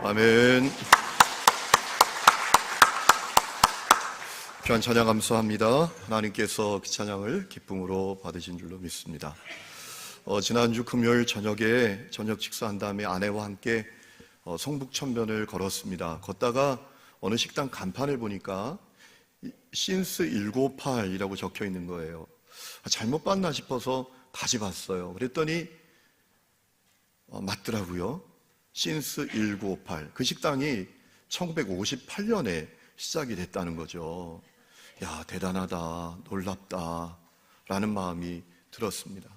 아멘. 귀한 찬양 감사합니다. 하나님께서 그 찬양을 기쁨으로 받으신 줄로 믿습니다. 지난주 금요일 저녁에 저녁 식사한 다음에 아내와 함께 성북천변을 걸었습니다. 걷다가 어느 식당 간판을 보니까 신스 158이라고 적혀 있는 거예요. 잘못 봤나 싶어서 다시 봤어요. 그랬더니 맞더라고요. 신스 1958. 그 식당이 1958년에 시작이 됐다는 거죠. 야, 대단하다, 놀랍다 라는 마음이 들었습니다.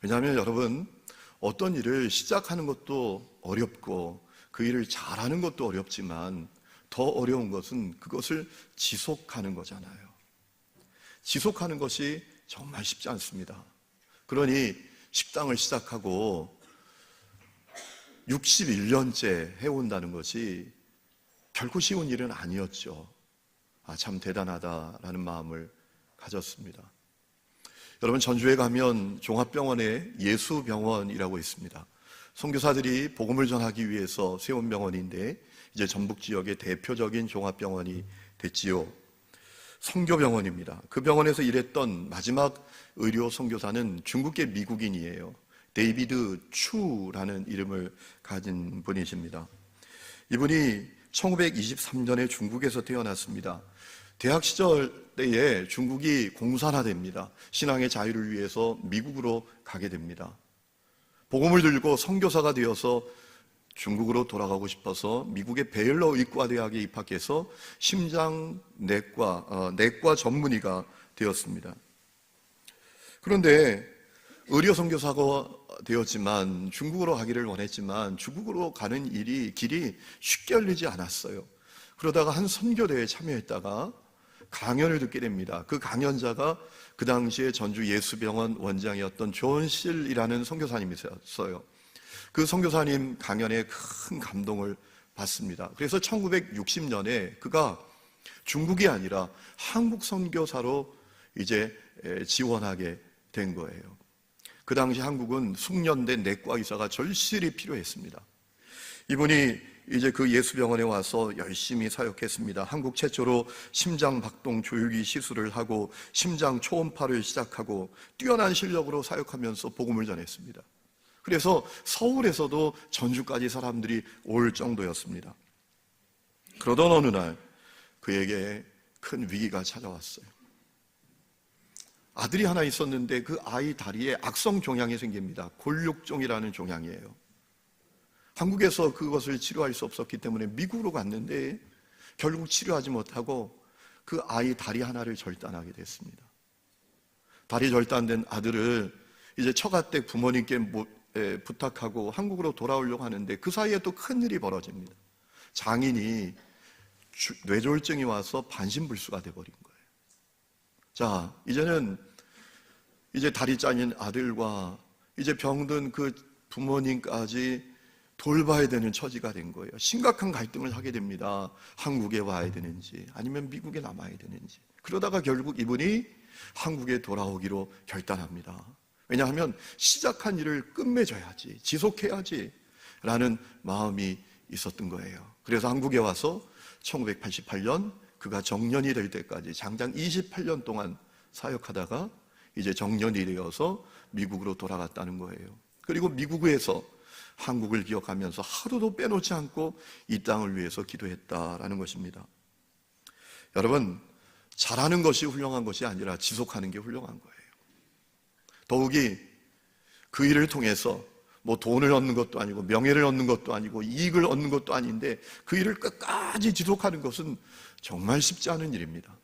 왜냐하면 여러분, 어떤 일을 시작하는 것도 어렵고 그 일을 잘하는 것도 어렵지만 더 어려운 것은 그것을 지속하는 거잖아요. 지속하는 것이 정말 쉽지 않습니다. 그러니 식당을 시작하고 61년째 해온다는 것이 결코 쉬운 일은 아니었죠. 참 대단하다라는 마음을 가졌습니다. 여러분, 전주에 가면 종합병원에 예수병원이라고 있습니다. 선교사들이 복음을 전하기 위해서 세운 병원인데 이제 전북 지역의 대표적인 종합병원이 됐지요. 선교병원입니다. 그 병원에서 일했던 마지막 의료 선교사는 중국계 미국인이에요. 데이비드 추라는 이름을 가진 분이십니다. 이분이 1923년에 중국에서 태어났습니다. 대학 시절 때에 중국이 공산화됩니다. 신앙의 자유를 위해서 미국으로 가게 됩니다. 복음을 들고 선교사가 되어서 중국으로 돌아가고 싶어서 미국의 베일러 의과대학에 입학해서 심장내과 전문의가 되었습니다. 그런데 의료 선교사가 되었지만 중국으로 가기를 원했지만 중국으로 가는 길이 쉽게 열리지 않았어요. 그러다가 한 선교대회에 참여했다가 강연을 듣게 됩니다. 그 강연자가 그 당시에 전주 예수병원 원장이었던 존 실이라는 선교사님이었어요. 그 선교사님 강연에 큰 감동을 받습니다. 그래서 1960년에 그가 중국이 아니라 한국 선교사로 이제 지원하게 된 거예요. 그 당시 한국은 숙련된 내과 의사가 절실히 필요했습니다. 이분이 이제 그 예수병원에 와서 열심히 사역했습니다. 한국 최초로 심장 박동 조육이 시술을 하고 심장 초음파를 시작하고 뛰어난 실력으로 사역하면서 복음을 전했습니다. 그래서 서울에서도 전주까지 사람들이 올 정도였습니다. 그러던 어느 날 그에게 큰 위기가 찾아왔어요. 아들이 하나 있었는데 그 아이 다리에 악성 종양이 생깁니다. 골육종이라는 종양이에요. 한국에서 그것을 치료할 수 없었기 때문에 미국으로 갔는데 결국 치료하지 못하고 그 아이 다리 하나를 절단하게 됐습니다. 다리 절단된 아들을 이제 처가댁 부모님께 부탁하고 한국으로 돌아오려고 하는데 그 사이에 또 큰일이 벌어집니다. 장인이 뇌졸중이 와서 반신불수가 돼버린 거예요. 자, 이제는 이제 다리 잘린 아들과 이제 병든 그 부모님까지 돌봐야 되는 처지가 된 거예요. 심각한 갈등을 하게 됩니다. 한국에 와야 되는지 아니면 미국에 남아야 되는지. 그러다가 결국 이분이 한국에 돌아오기로 결단합니다. 왜냐하면 시작한 일을 끝맺어야지, 지속해야지 라는 마음이 있었던 거예요. 그래서 한국에 와서 1988년 그가 정년이 될 때까지 장장 28년 동안 사역하다가 이제 정년이 되어서 미국으로 돌아갔다는 거예요. 그리고 미국에서 한국을 기억하면서 하루도 빼놓지 않고 이 땅을 위해서 기도했다라는 것입니다. 여러분, 잘하는 것이 훌륭한 것이 아니라 지속하는 게 훌륭한 거예요. 더욱이 그 일을 통해서 뭐 돈을 얻는 것도 아니고 명예를 얻는 것도 아니고 이익을 얻는 것도 아닌데 그 일을 끝까지 지속하는 것은 정말 쉽지 않은 일입니다.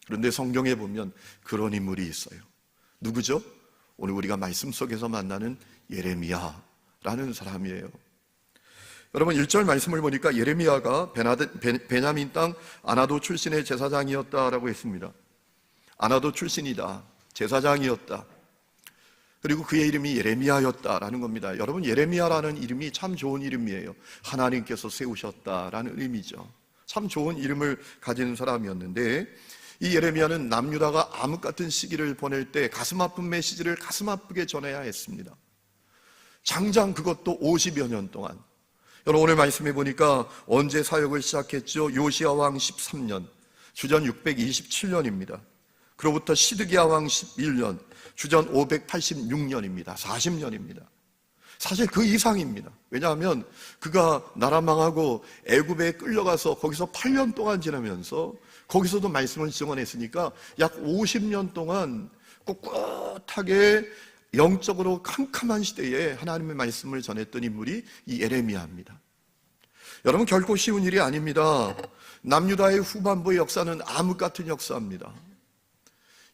그런데 성경에 보면 그런 인물이 있어요. 누구죠? 오늘 우리가 말씀 속에서 만나는 예레미야라는 사람이에요. 여러분, 1절 말씀을 보니까 예레미야가 베냐민 땅 아나도 출신의 제사장이었다라고 했습니다. 아나도 출신이다, 제사장이었다. 그리고 그의 이름이 예레미야였다라는 겁니다. 여러분, 예레미야라는 이름이 참 좋은 이름이에요. 하나님께서 세우셨다라는 의미죠. 참 좋은 이름을 가진 사람이었는데 이 예레미야는 남유다가 암흑 같은 시기를 보낼 때 가슴 아픈 메시지를 가슴 아프게 전해야 했습니다. 장장 그것도 50여 년 동안. 여러분, 오늘 말씀해 보니까 언제 사역을 시작했죠? 요시야 왕 13년, 주전 627년입니다. 그로부터 시드기야 왕 11년, 주전 586년입니다. 40년입니다. 사실 그 이상입니다. 왜냐하면 그가 나라 망하고 애굽에 끌려가서 거기서 8년 동안 지나면서 거기서도 말씀을 증언했으니까 약 50년 동안 꿋꿋하게 영적으로 캄캄한 시대에 하나님의 말씀을 전했던 인물이 이 예레미야입니다. 여러분, 결코 쉬운 일이 아닙니다. 남유다의 후반부의 역사는 암흑 같은 역사입니다.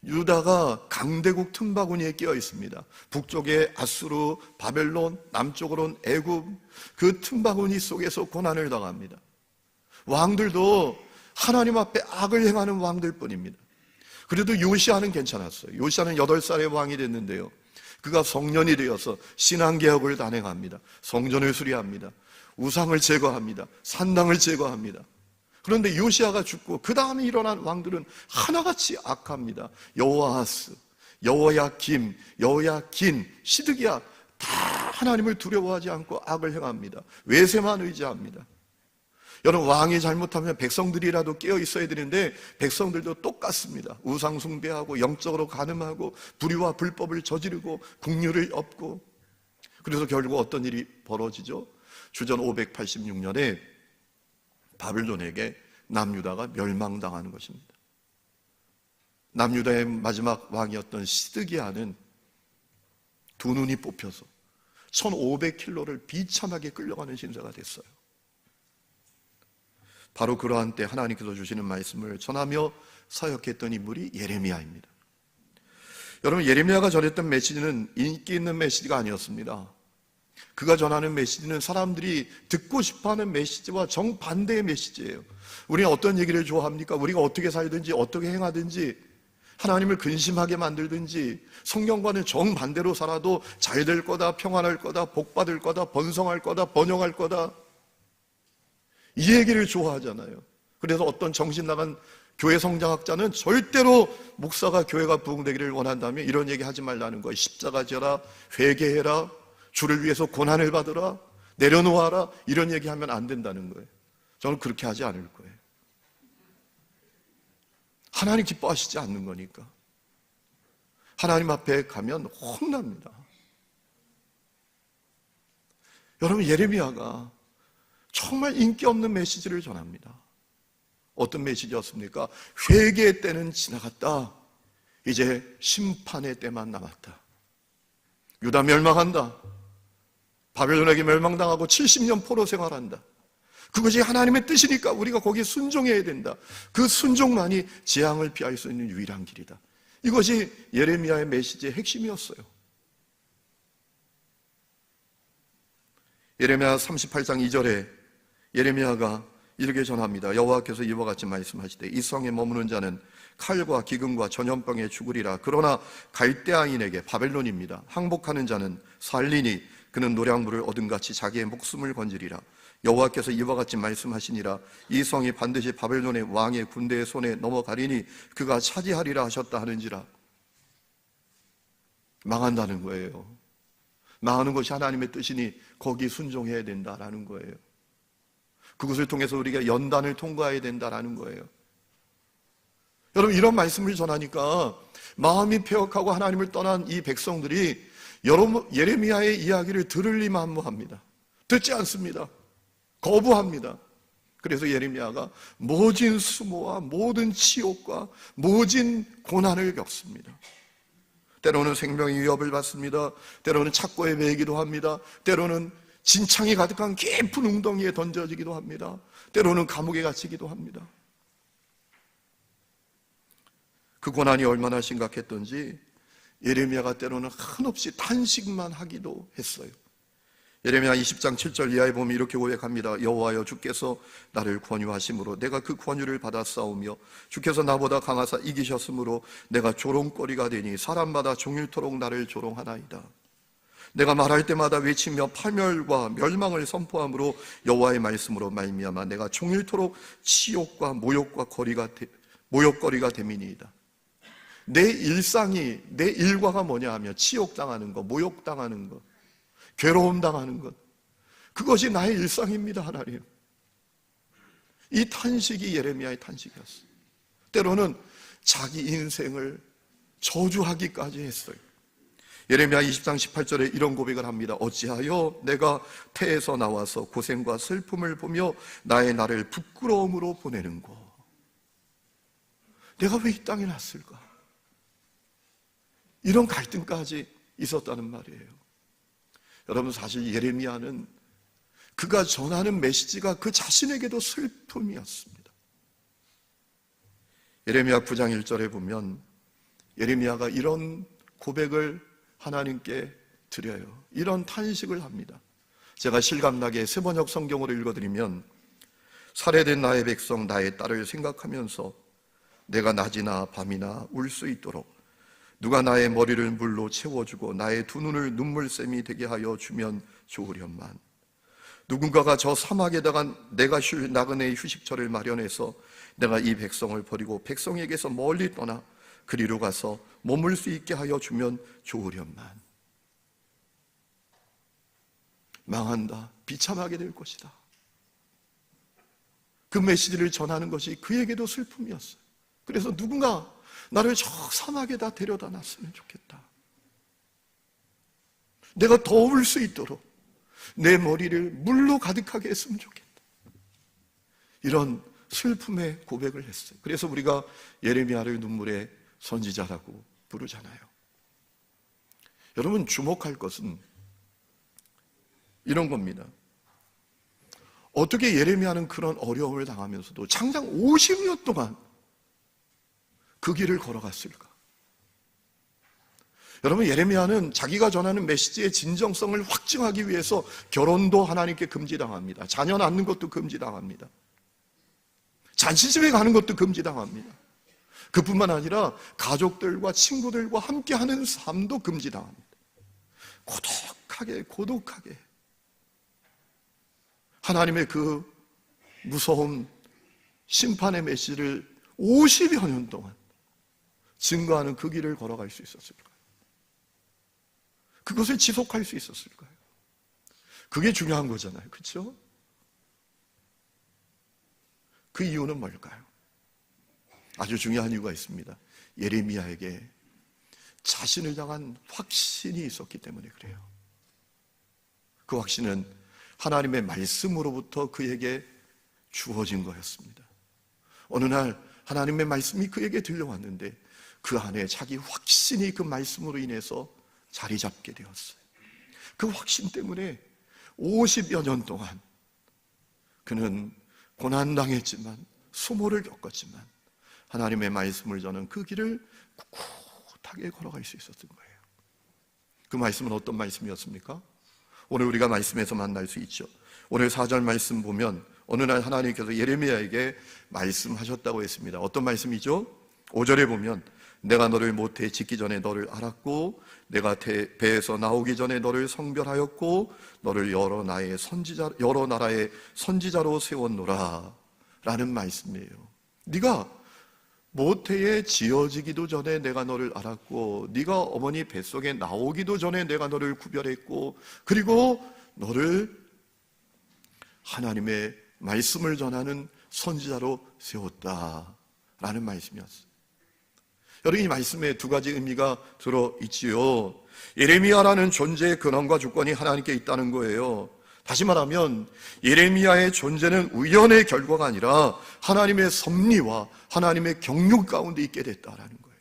유다가 강대국 틈바구니에 끼어 있습니다. 북쪽에 아수르, 바벨론, 남쪽으로는 애굽, 그 틈바구니 속에서 고난을 당합니다. 왕들도 하나님 앞에 악을 행하는 왕들뿐입니다. 그래도 요시야는 괜찮았어요. 요시야는 8살의 왕이 됐는데요, 그가 성년이 되어서 신앙개혁을 단행합니다. 성전을 수리합니다. 우상을 제거합니다. 산당을 제거합니다. 그런데 요시야가 죽고 그 다음에 일어난 왕들은 하나같이 악합니다. 여호아하스, 여호야김, 여호야긴, 시드기야 다 하나님을 두려워하지 않고 악을 행합니다. 외세만 의지합니다. 여러분, 왕이 잘못하면 백성들이라도 깨어 있어야 되는데 백성들도 똑같습니다. 우상 숭배하고 영적으로 간음하고 불의와 불법을 저지르고 국률을 엎고, 그래서 결국 어떤 일이 벌어지죠? 주전 586년에 바벨론에게 남유다가 멸망당하는 것입니다. 남유다의 마지막 왕이었던 시드기야는 두 눈이 뽑혀서 1500km를 비참하게 끌려가는 신세가 됐어요. 바로 그러한 때 하나님께서 주시는 말씀을 전하며 사역했던 인물이 예레미야입니다. 여러분, 예레미야가 전했던 메시지는 인기 있는 메시지가 아니었습니다. 그가 전하는 메시지는 사람들이 듣고 싶어하는 메시지와 정반대의 메시지예요. 우리는 어떤 얘기를 좋아합니까? 우리가 어떻게 살든지 어떻게 행하든지 하나님을 근심하게 만들든지 성경과는 정반대로 살아도 잘 될 거다, 평안할 거다, 복받을 거다, 번성할 거다, 번영할 거다, 이 얘기를 좋아하잖아요. 그래서 어떤 정신 나간 교회 성장학자는 절대로 목사가 교회가 부흥되기를 원한다면 이런 얘기 하지 말라는 거예요. 십자가 져라, 회개해라, 주를 위해서 고난을 받으라, 내려놓아라, 이런 얘기하면 안 된다는 거예요. 저는 그렇게 하지 않을 거예요. 하나님 기뻐하시지 않는 거니까. 하나님 앞에 가면 혼납니다. 여러분, 예레미야가 정말 인기 없는 메시지를 전합니다. 어떤 메시지였습니까? 회개의 때는 지나갔다. 이제 심판의 때만 남았다. 유다 멸망한다. 바벨론에게 멸망당하고 70년 포로 생활한다. 그것이 하나님의 뜻이니까 우리가 거기에 순종해야 된다. 그 순종만이 재앙을 피할 수 있는 유일한 길이다. 이것이 예레미야의 메시지의 핵심이었어요. 예레미야 38장 2절에 예레미야가 이렇게 전합니다. 여호와께서 이와 같이 말씀하시되 이 성에 머무는 자는 칼과 기근과 전염병에 죽으리라. 그러나 갈대아인에게, 바벨론입니다, 항복하는 자는 살리니 그는 노량물을 얻음같이 자기의 목숨을 건지리라. 여호와께서 이와 같이 말씀하시니라. 이 성이 반드시 바벨론의 왕의 군대의 손에 넘어가리니 그가 차지하리라 하셨다 하는지라. 망한다는 거예요. 망하는 것이 하나님의 뜻이니 거기 순종해야 된다라는 거예요. 그것을 통해서 우리가 연단을 통과해야 된다라는 거예요. 여러분, 이런 말씀을 전하니까 마음이 패역하고 하나님을 떠난 이 백성들이 여러분 예레미야의 이야기를 들으리 만무합니다. 듣지 않습니다. 거부합니다. 그래서 예레미야가 모진 수모와 모든 치욕과 모진 고난을 겪습니다. 때로는 생명의 위협을 받습니다. 때로는 착고에 매이기도 합니다. 때로는 진창이 가득한 깊은 웅덩이에 던져지기도 합니다. 때로는 감옥에 갇히기도 합니다. 그 고난이 얼마나 심각했던지 예레미야가 때로는 한없이 탄식만 하기도 했어요. 예레미야 20장 7절 이하에 보면 이렇게 고백합니다. 여호와여, 주께서 나를 권유하심으로 내가 그 권유를 받았사오며 주께서 나보다 강하사 이기셨으므로 내가 조롱거리가 되니 사람마다 종일토록 나를 조롱하나이다. 내가 말할 때마다 외치며 파멸과 멸망을 선포함으로 여호와의 말씀으로 말미암아 내가 종일토록 치욕과 모욕거리가 됨이니이다. 내 일상이, 내 일과가 뭐냐 하면 치욕당하는 것, 모욕당하는 것, 괴로움 당하는 것, 그것이 나의 일상입니다, 하나님. 이 탄식이 예레미야의 탄식이었어요. 때로는 자기 인생을 저주하기까지 했어요. 예레미야 20장 18절에 이런 고백을 합니다. 어찌하여 내가 태에서 나와서 고생과 슬픔을 보며 나의 나를 부끄러움으로 보내는고. 내가 왜 이 땅에 났을까? 이런 갈등까지 있었다는 말이에요. 여러분, 사실 예레미야는 그가 전하는 메시지가 그 자신에게도 슬픔이었습니다. 예레미야 9장 1절에 보면 예레미야가 이런 고백을 하나님께 드려요. 이런 탄식을 합니다. 제가 실감나게 세번역 성경으로 읽어드리면, 살해된 나의 백성 나의 딸을 생각하면서 내가 낮이나 밤이나 울 수 있도록 누가 나의 머리를 물로 채워주고 나의 두 눈을 눈물샘이 되게 하여 주면 좋으련만. 누군가가 저 사막에다가 내가 쉴 나그네의 휴식처를 마련해서 내가 이 백성을 버리고 백성에게서 멀리 떠나 그리로 가서 머물 수 있게 하여 주면 좋으련만. 망한다, 비참하게 될 것이다. 그 메시지를 전하는 것이 그에게도 슬픔이었어요. 그래서 누군가 나를 저 사막에다 데려다 놨으면 좋겠다. 내가 더울 수 있도록 내 머리를 물로 가득하게 했으면 좋겠다. 이런 슬픔의 고백을 했어요. 그래서 우리가 예레미야를 눈물의 선지자라고 부르잖아요. 여러분, 주목할 것은 이런 겁니다. 어떻게 예레미야는 그런 어려움을 당하면서도 장장 50년 동안 그 길을 걸어갔을까? 여러분, 예레미야는 자기가 전하는 메시지의 진정성을 확증하기 위해서 결혼도 하나님께 금지당합니다. 자녀 낳는 것도 금지당합니다. 잔치집에 가는 것도 금지당합니다. 그뿐만 아니라 가족들과 친구들과 함께하는 삶도 금지당합니다. 고독하게 하나님의 그 무서운 심판의 메시지를 50여 년 동안 증거하는 그 길을 걸어갈 수 있었을까요? 그것을 지속할 수 있었을까요? 그게 중요한 거잖아요. 그렇죠? 그 이유는 뭘까요? 아주 중요한 이유가 있습니다. 예레미야에게 자신을 향한 확신이 있었기 때문에 그래요. 그 확신은 하나님의 말씀으로부터 그에게 주어진 거였습니다. 어느 날 하나님의 말씀이 그에게 들려왔는데 그 안에 자기 확신이 그 말씀으로 인해서 자리 잡게 되었어요. 그 확신 때문에 50여 년 동안 그는 고난당했지만, 수모를 겪었지만 하나님의 말씀을 전한 그 길을 꿋꿋하게 걸어갈 수 있었던 거예요. 그 말씀은 어떤 말씀이었습니까? 오늘 우리가 말씀에서 만날 수 있죠. 오늘 4절 말씀 보면 어느 날 하나님께서 예레미야에게 말씀하셨다고 했습니다. 어떤 말씀이죠? 5절에 보면 내가 너를 모태에 짓기 전에 너를 알았고 내가 배에서 나오기 전에 너를 성별하였고 너를 여러 나라의 선지자로 세웠노라 라는 말씀이에요. 네가 모태에 지어지기도 전에 내가 너를 알았고 네가 어머니 뱃속에 나오기도 전에 내가 너를 구별했고 그리고 너를 하나님의 말씀을 전하는 선지자로 세웠다라는 말씀이었어요. 여러분, 이 말씀에 두 가지 의미가 들어있지요. 예레미야라는 존재의 근원과 주권이 하나님께 있다는 거예요. 다시 말하면 예레미야의 존재는 우연의 결과가 아니라 하나님의 섭리와 하나님의 경륜 가운데 있게 됐다라는 거예요.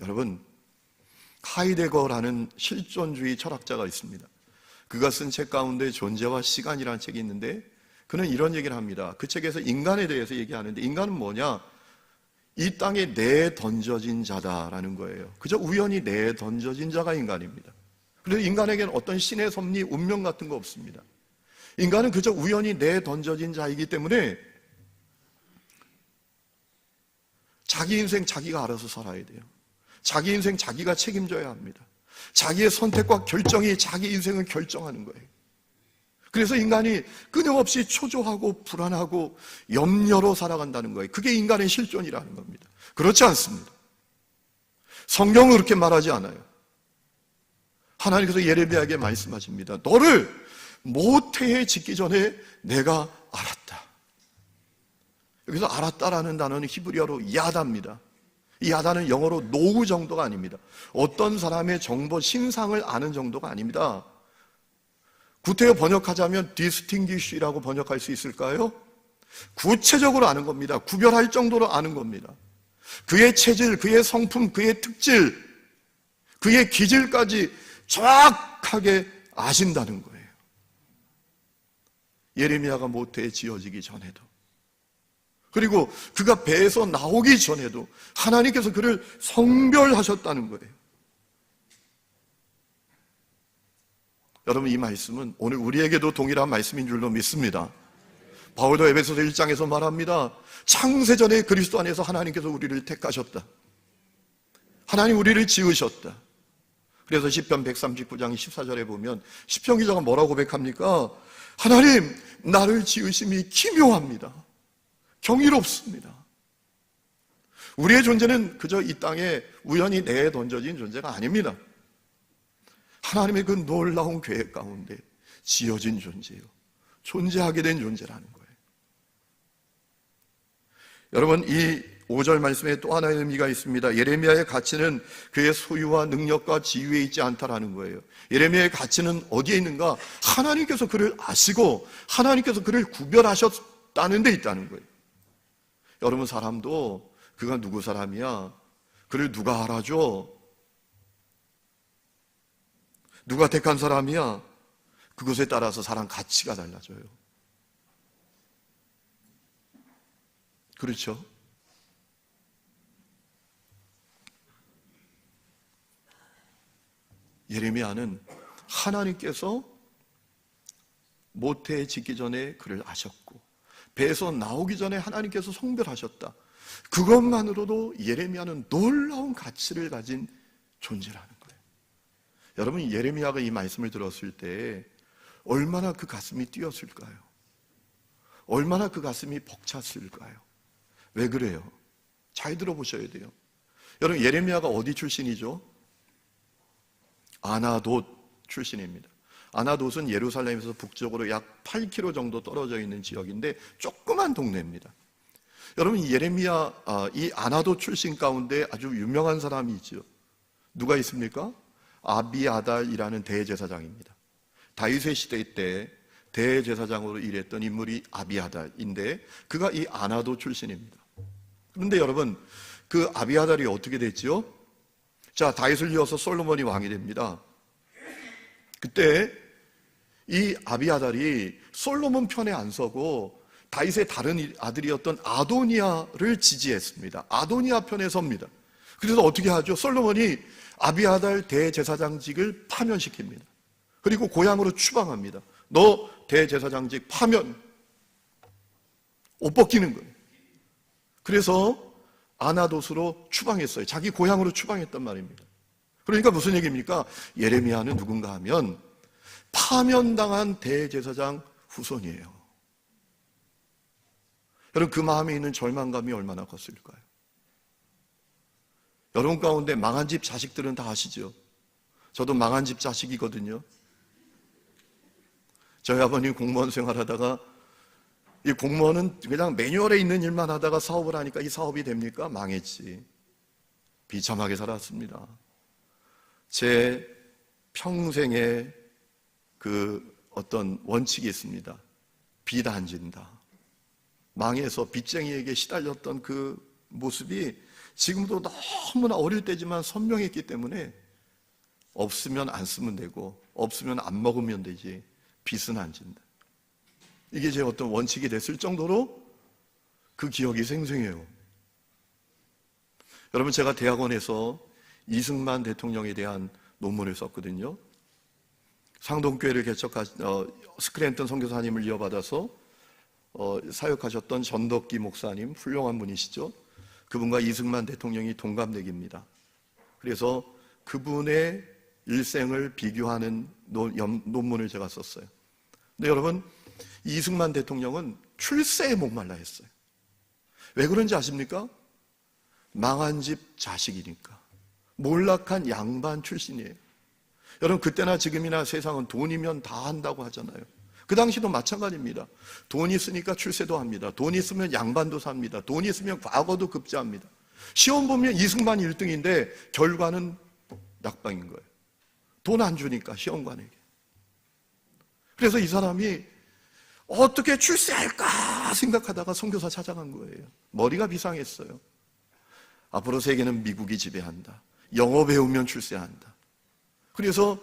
여러분, 하이데거라는 실존주의 철학자가 있습니다. 그가 쓴 책 가운데 존재와 시간이라는 책이 있는데 그는 이런 얘기를 합니다. 그 책에서 인간에 대해서 얘기하는데 인간은 뭐냐? 이 땅에 내던져진 자다라는 거예요. 그저 우연히 내던져진 자가 인간입니다. 그래서 인간에게는 어떤 신의 섭리, 운명 같은 거 없습니다. 인간은 그저 우연히 내던져진 자이기 때문에 자기 인생 자기가 알아서 살아야 돼요. 자기 인생 자기가 책임져야 합니다. 자기의 선택과 결정이 자기 인생을 결정하는 거예요. 그래서 인간이 끊임없이 초조하고 불안하고 염려로 살아간다는 거예요. 그게 인간의 실존이라는 겁니다. 그렇지 않습니다. 성경은 그렇게 말하지 않아요. 하나님께서 예레미야에게 말씀하십니다. 너를 모태에 짓기 전에 내가 알았다. 여기서 알았다라는 단어는 히브리어로 야다입니다. 이 야다는 영어로 노우 정도가 아닙니다. 어떤 사람의 정보, 신상을 아는 정도가 아닙니다. 구태여 번역하자면 distinguish라고 번역할 수 있을까요? 구체적으로 아는 겁니다. 구별할 정도로 아는 겁니다. 그의 체질, 그의 성품, 그의 특질, 그의 기질까지 정확하게 아신다는 거예요. 예레미야가 모태에 지어지기 전에도, 그리고 그가 배에서 나오기 전에도 하나님께서 그를 성별하셨다는 거예요. 여러분, 이 말씀은 오늘 우리에게도 동일한 말씀인 줄로 믿습니다. 바울도 에베소서 1장에서 말합니다. 창세전에 그리스도 안에서 하나님께서 우리를 택하셨다. 하나님 우리를 지으셨다. 그래서 시편 139장 14절에 보면 시편 기자가 뭐라고 고백합니까? 하나님, 나를 지으심이 기묘합니다. 경이롭습니다. 우리의 존재는 그저 이 땅에 우연히 내에 던져진 존재가 아닙니다. 하나님의 그 놀라운 계획 가운데 지어진 존재예요. 존재하게 된 존재라는 거예요. 여러분, 이 5절 말씀에 또 하나의 의미가 있습니다. 예레미야의 가치는 그의 소유와 능력과 지위에 있지 않다라는 거예요. 예레미야의 가치는 어디에 있는가? 하나님께서 그를 아시고 하나님께서 그를 구별하셨다는 데 있다는 거예요. 여러분, 사람도 그가 누구 사람이야? 그를 누가 알아줘? 누가 택한 사람이야? 그것에 따라서 사람 가치가 달라져요. 그렇죠? 예레미야는 하나님께서 모태에 짓기 전에 그를 아셨고 배에서 나오기 전에 하나님께서 성별하셨다. 그것만으로도 예레미야는 놀라운 가치를 가진 존재라는 거예요. 여러분, 예레미야가 이 말씀을 들었을 때 얼마나 그 가슴이 뛰었을까요? 얼마나 그 가슴이 벅찼을까요? 왜 그래요? 잘 들어보셔야 돼요. 여러분, 예레미야가 어디 출신이죠? 아나돗 출신입니다. 아나돗은 예루살렘에서 북쪽으로 약 8km 정도 떨어져 있는 지역인데 조그만 동네입니다. 여러분, 예레미야, 이 아나돗 출신 가운데 아주 유명한 사람이 있죠. 누가 있습니까? 아비아달이라는 대제사장입니다. 다윗의 시대 때 대제사장으로 일했던 인물이 아비아달인데 그가 이 아나돗 출신입니다. 그런데 여러분, 그 아비아달이 어떻게 됐죠? 자, 다윗을 이어서 솔로몬이 왕이 됩니다. 그때 이 아비아달이 솔로몬 편에 안 서고 다윗의 다른 아들이었던 아도니아를 지지했습니다. 아도니아 편에 섭니다. 그래서 어떻게 하죠? 솔로몬이 아비아달 대제사장직을 파면시킵니다. 그리고 고향으로 추방합니다. 너 대제사장직 파면, 옷 벗기는 거예요. 그래서 아나돗으로 추방했어요. 자기 고향으로 추방했단 말입니다. 그러니까 무슨 얘기입니까? 예레미야는 누군가 하면 파면당한 대제사장 후손이에요. 여러분, 그 마음에 있는 절망감이 얼마나 컸을까요? 여러분 가운데 망한 집 자식들은 다 아시죠? 저도 망한 집 자식이거든요. 저희 아버님 공무원 생활하다가 이 공무원은 그냥 매뉴얼에 있는 일만 하다가 사업을 하니까 이 사업이 됩니까? 망했지. 비참하게 살았습니다. 제 평생에 그 어떤 원칙이 있습니다. 빚 안 진다. 망해서 빚쟁이에게 시달렸던 그 모습이 지금도 너무나 어릴 때지만 선명했기 때문에 없으면 안 쓰면 되고 없으면 안 먹으면 되지 빚은 안 진다. 이게 제 어떤 원칙이 됐을 정도로 그 기억이 생생해요. 여러분, 제가 대학원에서 이승만 대통령에 대한 논문을 썼거든요. 상동교회를 스크랜턴 선교사님을 이어받아서 사역하셨던 전덕기 목사님, 훌륭한 분이시죠. 그분과 이승만 대통령이 동갑내기입니다. 그래서 그분의 일생을 비교하는 논문을 제가 썼어요. 근데 여러분, 이승만 대통령은 출세에 목말라 했어요. 왜 그런지 아십니까? 망한 집 자식이니까. 몰락한 양반 출신이에요. 여러분, 그때나 지금이나 세상은 돈이면 다 한다고 하잖아요. 그 당시도 마찬가지입니다. 돈 있으니까 출세도 합니다. 돈 있으면 양반도 삽니다. 돈 있으면 과거도 급제합니다. 시험 보면 이승만 1등인데 결과는 낙방인 거예요. 돈 안 주니까 시험관에게. 그래서 이 사람이 어떻게 출세할까 생각하다가 선교사 찾아간 거예요. 머리가 비상했어요. 앞으로 세계는 미국이 지배한다. 영어 배우면 출세한다. 그래서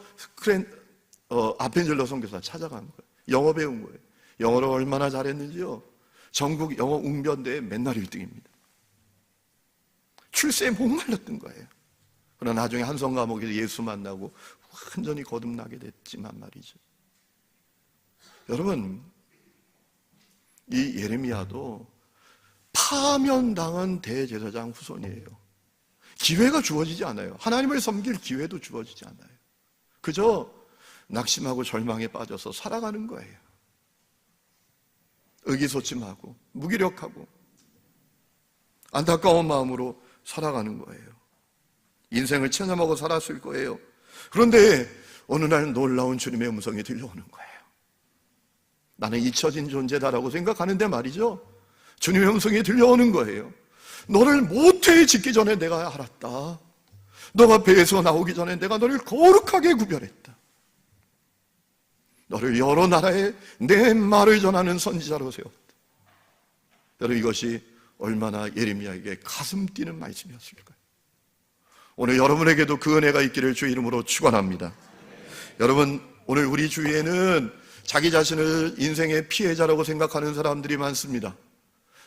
아펜젤러 선교사 찾아간 거예요. 영어 배운 거예요. 영어를 얼마나 잘했는지요. 전국 영어 웅변대회 맨날 1등입니다. 출세에 목말랐던 거예요. 그러나 나중에 한성 감옥에서 예수 만나고 완전히 거듭나게 됐지만 말이죠. 여러분, 이 예레미야도 파면당한 대제사장 후손이에요. 기회가 주어지지 않아요. 하나님을 섬길 기회도 주어지지 않아요. 그저 낙심하고 절망에 빠져서 살아가는 거예요. 의기소침하고 무기력하고 안타까운 마음으로 살아가는 거예요. 인생을 체념하고 살았을 거예요. 그런데 어느 날 놀라운 주님의 음성이 들려오는 거예요. 나는 잊혀진 존재다라고 생각하는데 말이죠, 주님의 음성이 들려오는 거예요. 너를 모태에 짓기 전에 내가 알았다. 너가 배에서 나오기 전에 내가 너를 거룩하게 구별했다. 너를 여러 나라에 내 말을 전하는 선지자로 세웠다. 여러분, 이것이 얼마나 예레미야에게 가슴 뛰는 말씀이었을까요? 오늘 여러분에게도 그 은혜가 있기를 주 이름으로 축원합니다. 여러분, 오늘 우리 주위에는 자기 자신을 인생의 피해자라고 생각하는 사람들이 많습니다.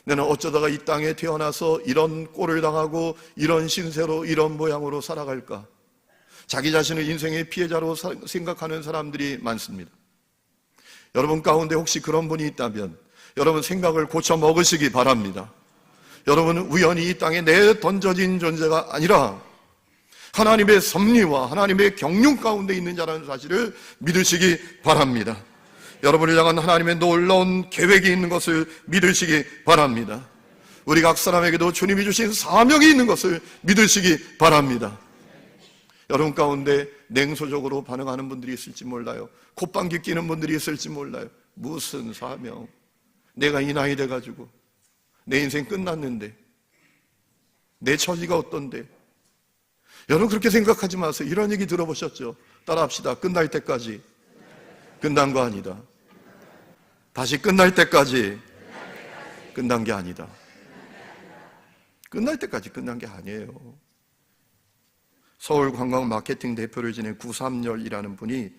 나는 어쩌다가 이 땅에 태어나서 이런 꼴을 당하고 이런 신세로 이런 모양으로 살아갈까? 자기 자신을 인생의 피해자로 생각하는 사람들이 많습니다. 여러분 가운데 혹시 그런 분이 있다면 여러분 생각을 고쳐 먹으시기 바랍니다. 여러분은 우연히 이 땅에 내던져진 존재가 아니라 하나님의 섭리와 하나님의 경륜 가운데 있는 자라는 사실을 믿으시기 바랍니다. 여러분을 향한 하나님의 놀라운 계획이 있는 것을 믿으시기 바랍니다. 우리 각 사람에게도 주님이 주신 사명이 있는 것을 믿으시기 바랍니다. 여러분 가운데 냉소적으로 반응하는 분들이 있을지 몰라요. 콧방귀 끼는 분들이 있을지 몰라요. 무슨 사명? 내가 이 나이 돼가지고 내 인생 끝났는데 내 처지가 어떤데? 여러분 그렇게 생각하지 마세요. 이런 얘기 들어보셨죠? 따라합시다. 끝날 때까지 끝난 거 아니다. 다시 끝날 때까지 끝난 게 아니다. 끝날 때까지 끝난 게 아니에요. 서울관광 마케팅 대표를 지낸 구삼열이라는 분이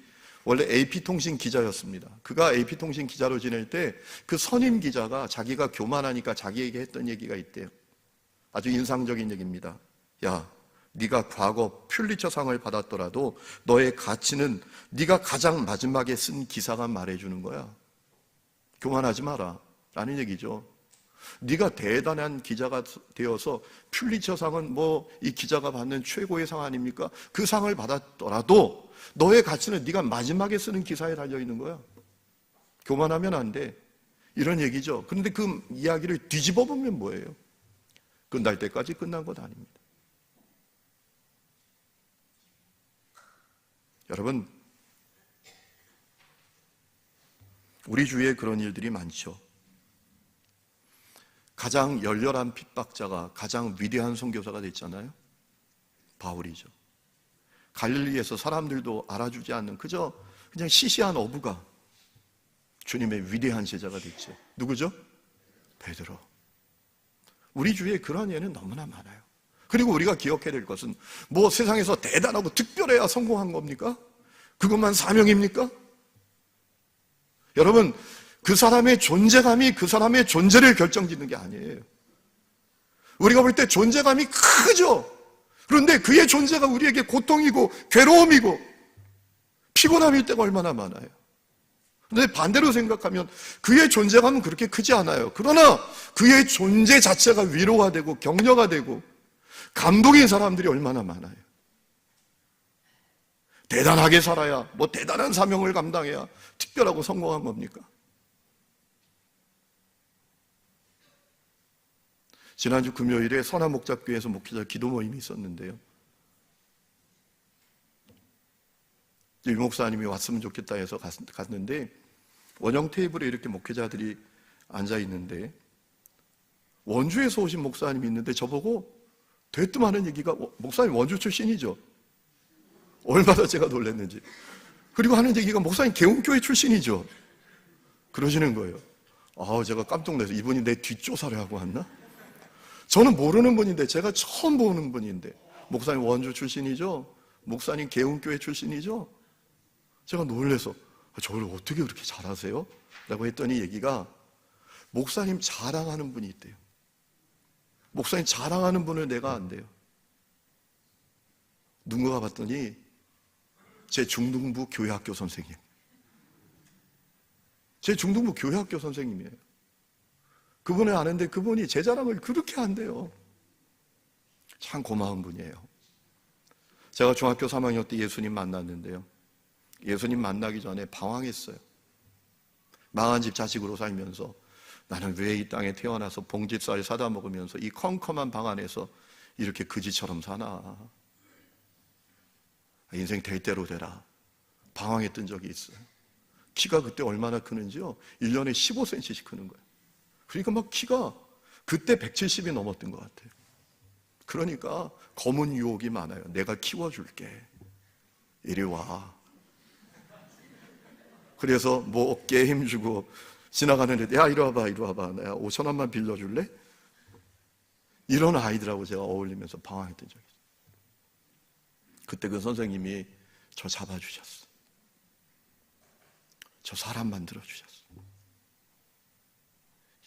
원래 AP통신 기자였습니다. 그가 AP통신 기자로 지낼 때 그 선임 기자가 자기가 교만하니까 자기에게 했던 얘기가 있대요. 아주 인상적인 얘기입니다. 야, 네가 과거 퓰리처상을 받았더라도 너의 가치는 네가 가장 마지막에 쓴 기사가 말해주는 거야. 교만하지 마라 라는 얘기죠. 네가 대단한 기자가 되어서 퓰리처상은 뭐 이 기자가 받는 최고의 상 아닙니까? 그 상을 받았더라도 너의 가치는 네가 마지막에 쓰는 기사에 달려있는 거야. 교만하면 안 돼. 이런 얘기죠. 그런데 그 이야기를 뒤집어 보면 뭐예요? 끝날 때까지 끝난 것 아닙니다. 여러분, 우리 주위에 그런 일들이 많죠. 가장 열렬한 핍박자가 가장 위대한 선교사가 됐잖아요. 바울이죠. 갈릴리에서 사람들도 알아주지 않는 그냥 시시한 어부가 주님의 위대한 제자가 됐죠. 누구죠? 베드로. 우리 주위에 그런 예는 너무나 많아요. 그리고 우리가 기억해야 될 것은 뭐 세상에서 대단하고 특별해야 성공한 겁니까? 그것만 사명입니까? 여러분, 그 사람의 존재감이 그 사람의 존재를 결정짓는 게 아니에요. 우리가 볼 때 존재감이 크죠. 그런데 그의 존재가 우리에게 고통이고 괴로움이고 피곤함일 때가 얼마나 많아요. 그런데 반대로 생각하면 그의 존재감은 그렇게 크지 않아요. 그러나 그의 존재 자체가 위로가 되고 격려가 되고 감동인 사람들이 얼마나 많아요. 대단하게 살아야, 뭐 대단한 사명을 감당해야 특별하고 성공한 겁니까? 지난주 금요일에 선화목잡교회에서 목회자 기도 모임이 있었는데요. 유 목사님이 왔으면 좋겠다 해서 갔는데 원형 테이블에 이렇게 목회자들이 앉아 있는데 원주에서 오신 목사님이 있는데 저보고 되뜸하는 얘기가 목사님 원주 출신이죠. 얼마나 제가 놀랐는지. 그리고 하는 얘기가 목사님 개운교회 출신이죠. 그러시는 거예요. 제가 깜짝 놀라서 이분이 내 뒷조사를 하고 왔나? 저는 모르는 분인데 제가 처음 보는 분인데 목사님 원주 출신이죠? 목사님 개운교회 출신이죠? 제가 놀라서 저를 어떻게 그렇게 잘하세요? 라고 했더니 얘기가 목사님 자랑하는 분이 있대요. 목사님 자랑하는 분을 내가 안 돼요. 누군가 봤더니 제 중등부 교회학교 선생님. 제 중등부 교회학교 선생님이에요. 그분을 아는데 그분이 제 자랑을 그렇게 한대요. 참 고마운 분이에요. 제가 중학교 3학년 때 예수님 만났는데요. 예수님 만나기 전에 방황했어요. 망한 집 자식으로 살면서 나는 왜 이 땅에 태어나서 봉지쌀 사다 먹으면서 이 컴컴한 방 안에서 이렇게 그지처럼 사나. 인생 될 대로 되라. 방황했던 적이 있어요. 키가 그때 얼마나 크는지요? 1년에 15cm씩 크는 거예요. 그러니까 막 키가 그때 170이 넘었던 것 같아요. 그러니까 검은 유혹이 많아요. 내가 키워줄게. 이리 와. 그래서 뭐 어깨에 힘주고 지나가는데 야 이리 와봐 이리 와봐 내가 5,000원만 빌려줄래? 이런 아이들하고 제가 어울리면서 방황했던 적이 있어요. 그때 그 선생님이 저 잡아주셨어. 저 사람 만들어주셨어.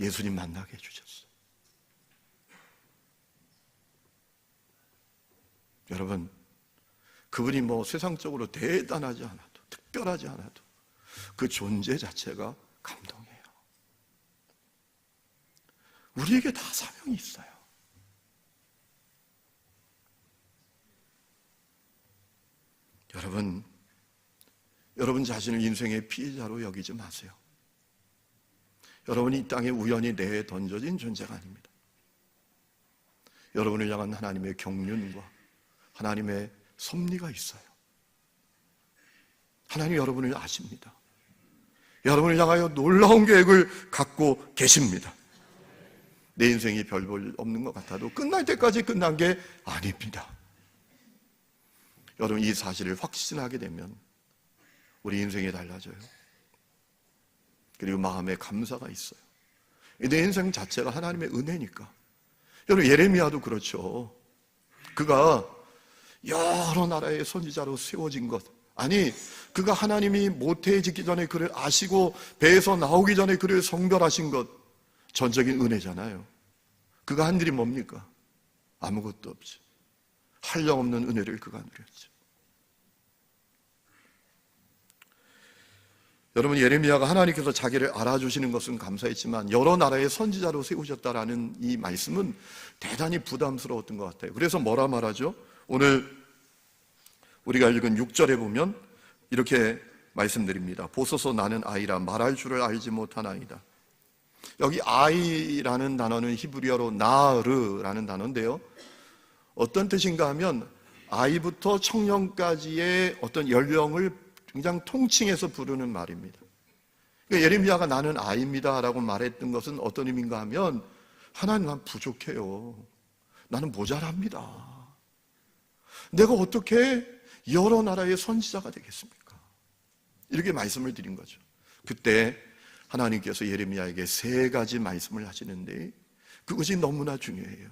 예수님 만나게 해주셨어. 여러분, 그분이 뭐 세상적으로 대단하지 않아도 특별하지 않아도 그 존재 자체가 감동이에요. 우리에게 다 사명이 있어요. 여러분 자신을 인생의 피해자로 여기지 마세요. 여러분이 이 땅에 우연히 내던져진 존재가 아닙니다. 여러분을 향한 하나님의 경륜과 하나님의 섭리가 있어요. 하나님 여러분을 아십니다. 여러분을 향하여 놀라운 계획을 갖고 계십니다. 내 인생이 별 볼 없는 것 같아도 끝날 때까지 끝난 게 아닙니다. 여러분 이 사실을 확신하게 되면 우리 인생이 달라져요. 그리고 마음에 감사가 있어요. 내 인생 자체가 하나님의 은혜니까. 여러분 예레미야도 그렇죠. 그가 여러 나라의 선지자로 세워진 것, 아니 그가 하나님이 모태해지기 전에 그를 아시고 배에서 나오기 전에 그를 성별하신 것, 전적인 은혜잖아요. 그가 한 일이 뭡니까? 아무것도 없지. 한량없는 은혜를 그가 누렸죠. 여러분 예레미야가 하나님께서 자기를 알아주시는 것은 감사했지만 여러 나라의 선지자로 세우셨다라는 이 말씀은 대단히 부담스러웠던 것 같아요. 그래서 뭐라 말하죠? 오늘 우리가 읽은 6절에 보면 이렇게 말씀드립니다. 보소서 나는 아이라 말할 줄을 알지 못한 아이다. 여기 아이라는 단어는 히브리어로 나르라는 단어인데요. 어떤 뜻인가 하면 아이부터 청년까지의 어떤 연령을 굉장히 통칭해서 부르는 말입니다. 그러니까 예레미야가 나는 아이입니다 라고 말했던 것은 어떤 의미인가 하면 하나님 난 부족해요. 나는 모자랍니다. 내가 어떻게 여러 나라의 선지자가 되겠습니까? 이렇게 말씀을 드린 거죠. 그때 하나님께서 예레미야에게 3가지 말씀을 하시는데 그것이 너무나 중요해요.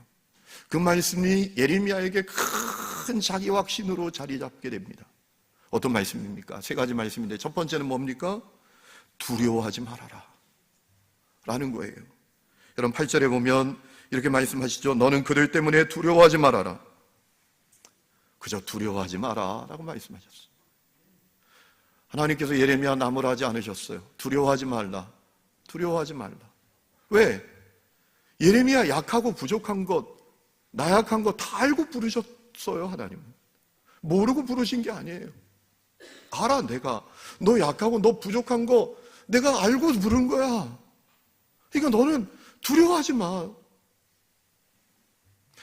그 말씀이 예레미야에게 큰 자기 확신으로 자리 잡게 됩니다. 어떤 말씀입니까? 3가지 말씀인데 첫 번째는 뭡니까? 두려워하지 말아라 라는 거예요. 여러분 8절에 보면 이렇게 말씀하시죠. 너는 그들 때문에 두려워하지 말아라. 그저 두려워하지 마라 라고 말씀하셨어요. 하나님께서 예레미야 나무라지 않으셨어요. 두려워하지 말라. 두려워하지 말라. 왜? 예레미야 약하고 부족한 것, 나약한 것 다 알고 부르셨어요. 하나님은 모르고 부르신 게 아니에요. 알아. 내가 너 약하고 너 부족한 거 내가 알고 부른 거야. 그러니까 너는 두려워하지 마.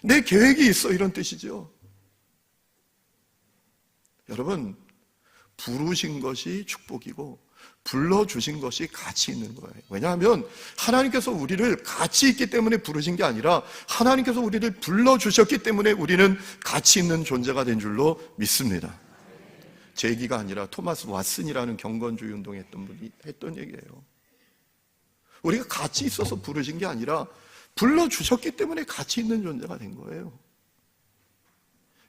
내 계획이 있어 이런 뜻이죠. 여러분 부르신 것이 축복이고 불러주신 것이 가치 있는 거예요. 왜냐하면 하나님께서 우리를 가치 있기 때문에 부르신 게 아니라 하나님께서 우리를 불러주셨기 때문에 우리는 가치 있는 존재가 된 줄로 믿습니다. 제 얘기가 아니라 토마스 왓슨이라는 경건주의 운동했던 분이 했던 얘기예요. 우리가 가치 있어서 부르신 게 아니라 불러주셨기 때문에 가치 있는 존재가 된 거예요.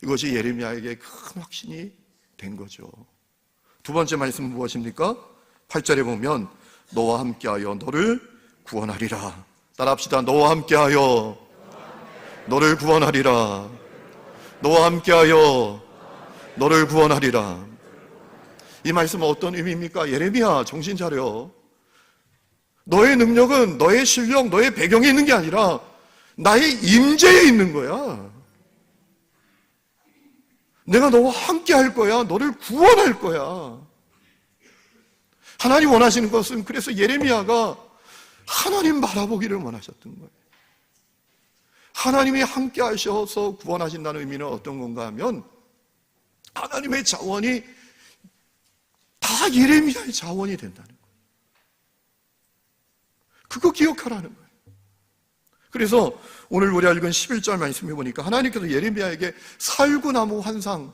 이것이 예레미야에게 큰 확신이 된 거죠. 두 번째 말씀은 무엇입니까? 8절에 보면 너와 함께하여 너를 구원하리라. 따라합시다. 너와 함께하여 너를 구원하리라. 너와 함께하여 너를 구원하리라. 이 말씀은 어떤 의미입니까? 예레미야, 정신 차려. 너의 능력은 너의 실력, 너의 배경에 있는 게 아니라 나의 임재에 있는 거야. 내가 너와 함께 할 거야. 너를 구원할 거야. 하나님 원하시는 것은 그래서 예레미야가 하나님 바라보기를 원하셨던 거예요. 하나님이 함께 하셔서 구원하신다는 의미는 어떤 건가 하면 하나님의 자원이 다 예레미야의 자원이 된다는 거예요. 그거 기억하라는 거예요. 그래서 오늘 우리가 읽은 11절 말씀해 보니까 하나님께서 예레미야에게 살구나무 환상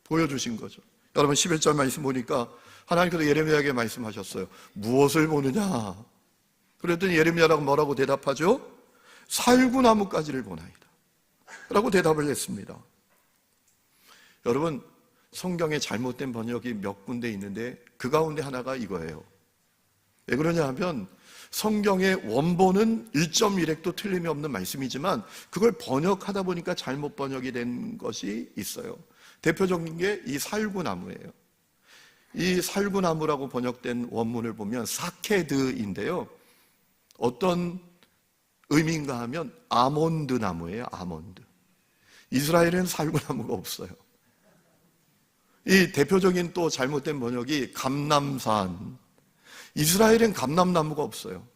보여주신 거죠. 여러분 11절 말씀 보니까 하나님께서 예레미야에게 말씀하셨어요. 무엇을 보느냐? 그랬더니 예레미야가 뭐라고 대답하죠? 살구나무까지를 보나이다 라고 대답을 했습니다. 여러분 성경에 잘못된 번역이 몇 군데 있는데 그 가운데 하나가 이거예요. 왜 그러냐 하면 성경의 원본은 1.1획도 틀림이 없는 말씀이지만 그걸 번역하다 보니까 잘못 번역이 된 것이 있어요. 대표적인 게 이 살구나무예요. 이 살구나무라고 번역된 원문을 보면 사케드인데요. 어떤 의미인가 하면 아몬드 나무예요. 아몬드. 이스라엘에는 살구나무가 없어요. 이 대표적인 또 잘못된 번역이 감람산. 이스라엘엔 감람나무가 없어요.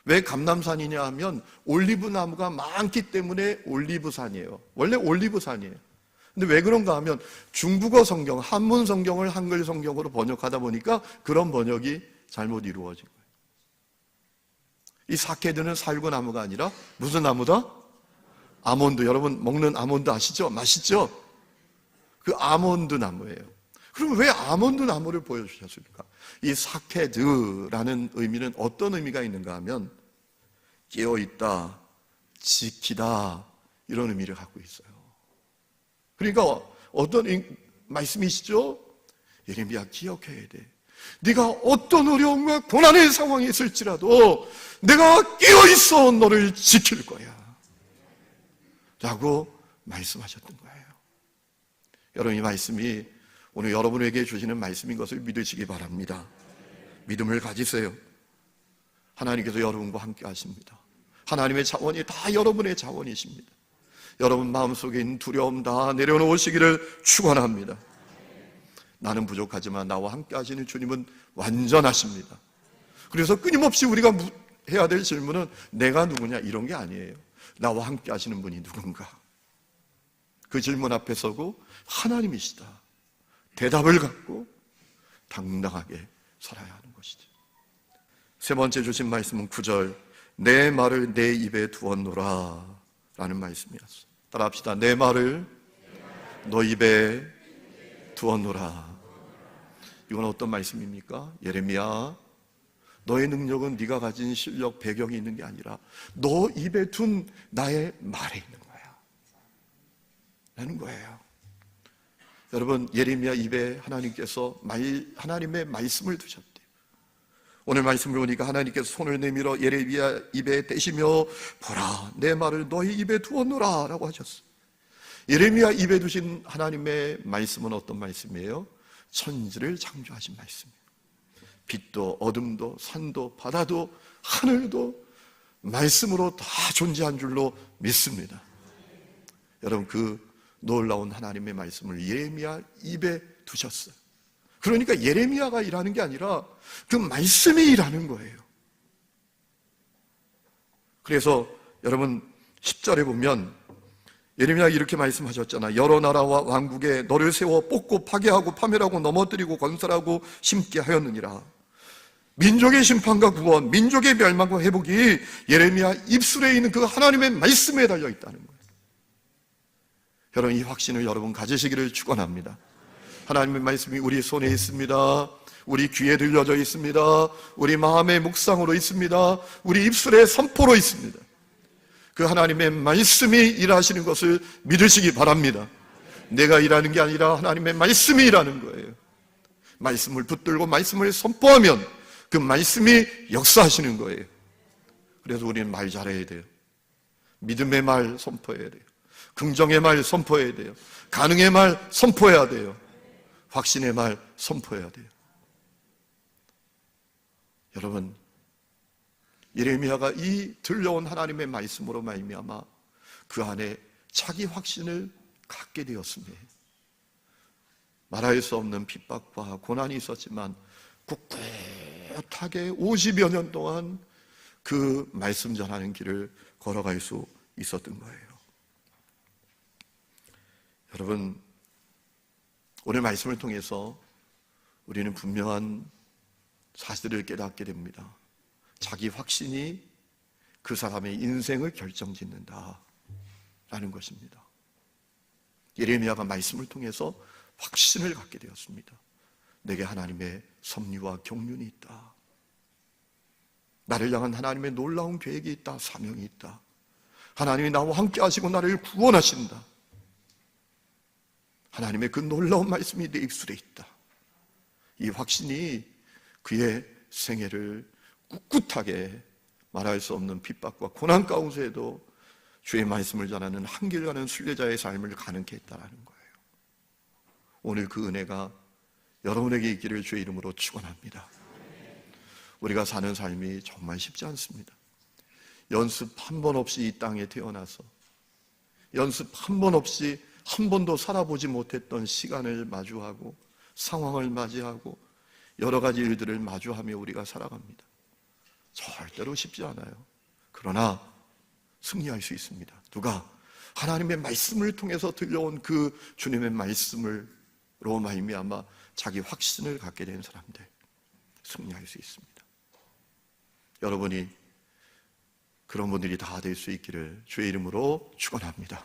왜 감람산이냐 하면 올리브 나무가 많기 때문에 올리브산이에요. 원래 올리브산이에요. 근데 왜 그런가 하면 중국어 성경, 한문 성경을 한글 성경으로 번역하다 보니까 그런 번역이 잘못 이루어진 거예요. 이 사케드는 살구나무가 아니라 무슨 나무다? 아몬드. 여러분 먹는 아몬드 아시죠? 맛있죠? 그 아몬드 나무예요. 그럼 왜 아몬드 나무를 보여주셨습니까? 이 사케드라는 의미는 어떤 의미가 있는가 하면 깨어있다, 지키다 이런 의미를 갖고 있어요. 그러니까 어떤 말씀이시죠? 예레미야 기억해야 돼. 네가 어떤 어려움과 고난의 상황에 있을지라도 내가 깨어있어 너를 지킬 거야 라고 말씀하셨던 거예요. 여러분 이 말씀이 오늘 여러분에게 주시는 말씀인 것을 믿으시기 바랍니다. 믿음을 가지세요. 하나님께서 여러분과 함께 하십니다. 하나님의 자원이 다 여러분의 자원이십니다. 여러분 마음속에 있는 두려움 다 내려놓으시기를 축원합니다. 나는 부족하지만 나와 함께 하시는 주님은 완전하십니다. 그래서 끊임없이 우리가 해야 될 질문은 내가 누구냐 이런 게 아니에요. 나와 함께 하시는 분이 누군가. 그 질문 앞에 서고 하나님이시다 대답을 갖고 당당하게 살아야 하는 것이죠. 세 번째 주신 말씀은 9절 내 말을 내 입에 두었노라 라는 말씀이었어요. 따라합시다. 내 말을 너 입에 두었노라. 이건 어떤 말씀입니까? 예레미야 너의 능력은 네가 가진 실력 배경이 있는 게 아니라 너 입에 둔 나의 말에 있는 거야 라는 거예요. 여러분 예레미야 입에 하나님께서 하나님의 말씀을 두셨대요. 오늘 말씀을 보니까 하나님께서 손을 내밀어 예레미야 입에 대시며 보라 내 말을 너희 입에 두었노라 라고 하셨어요. 예레미야 입에 두신 하나님의 말씀은 어떤 말씀이에요? 천지를 창조하신 말씀이에요. 빛도 어둠도 산도 바다도 하늘도 말씀으로 다 존재한 줄로 믿습니다. 여러분 그 놀라운 하나님의 말씀을 예레미야 입에 두셨어요. 그러니까 예레미야가 일하는 게 아니라 그 말씀이 일하는 거예요. 그래서 여러분 10절에 보면 예레미야 이렇게 말씀하셨잖아. 여러 나라와 왕국에 너를 세워 뽑고 파괴하고 파멸하고 넘어뜨리고 건설하고 심게 하였느니라. 민족의 심판과 구원, 민족의 멸망과 회복이 예레미야 입술에 있는 그 하나님의 말씀에 달려 있다는 거예요. 여러분, 이 확신을 여러분 가지시기를 축원합니다. 하나님의 말씀이 우리 손에 있습니다. 우리 귀에 들려져 있습니다. 우리 마음의 묵상으로 있습니다. 우리 입술의 선포로 있습니다. 그 하나님의 말씀이 일하시는 것을 믿으시기 바랍니다. 내가 일하는 게 아니라 하나님의 말씀이 일하는 거예요. 말씀을 붙들고 말씀을 선포하면 그 말씀이 역사하시는 거예요. 그래서 우리는 말 잘해야 돼요. 믿음의 말 선포해야 돼요. 긍정의 말 선포해야 돼요. 가능의 말 선포해야 돼요. 확신의 말 선포해야 돼요. 여러분, 예레미야가 이 들려온 하나님의 말씀으로 말미암아 그 안에 자기 확신을 갖게 되었습니다. 말할 수 없는 핍박과 고난이 있었지만 꿋꿋하게 50여 년 동안 그 말씀 전하는 길을 걸어갈 수 있었던 거예요. 여러분, 오늘 말씀을 통해서 우리는 분명한 사실을 깨닫게 됩니다. 자기 확신이 그 사람의 인생을 결정짓는다 라는 것입니다. 예레미야가 말씀을 통해서 확신을 갖게 되었습니다. 내게 하나님의 섭리와 경륜이 있다. 나를 향한 하나님의 놀라운 계획이 있다. 사명이 있다. 하나님이 나와 함께 하시고 나를 구원하신다. 하나님의 그 놀라운 말씀이 내 입술에 있다. 이 확신이 그의 생애를 꿋꿋하게 말할 수 없는 핍박과 고난 가운데에도 주의 말씀을 전하는 한길 가는 순례자의 삶을 가능케 했다는 거예요. 오늘 그 은혜가 여러분에게 있기를 주의 이름으로 축원합니다. 우리가 사는 삶이 정말 쉽지 않습니다. 연습 한 번 없이 이 땅에 태어나서 연습 한 번 없이 한 번도 살아보지 못했던 시간을 마주하고 상황을 맞이하고 여러 가지 일들을 마주하며 우리가 살아갑니다. 절대로 쉽지 않아요. 그러나 승리할 수 있습니다. 누가? 하나님의 말씀을 통해서 들려온 그 주님의 말씀으로 말미암아 자기 확신을 갖게 된 사람들, 승리할 수 있습니다. 여러분이 그런 분들이 다 될 수 있기를 주의 이름으로 축원합니다.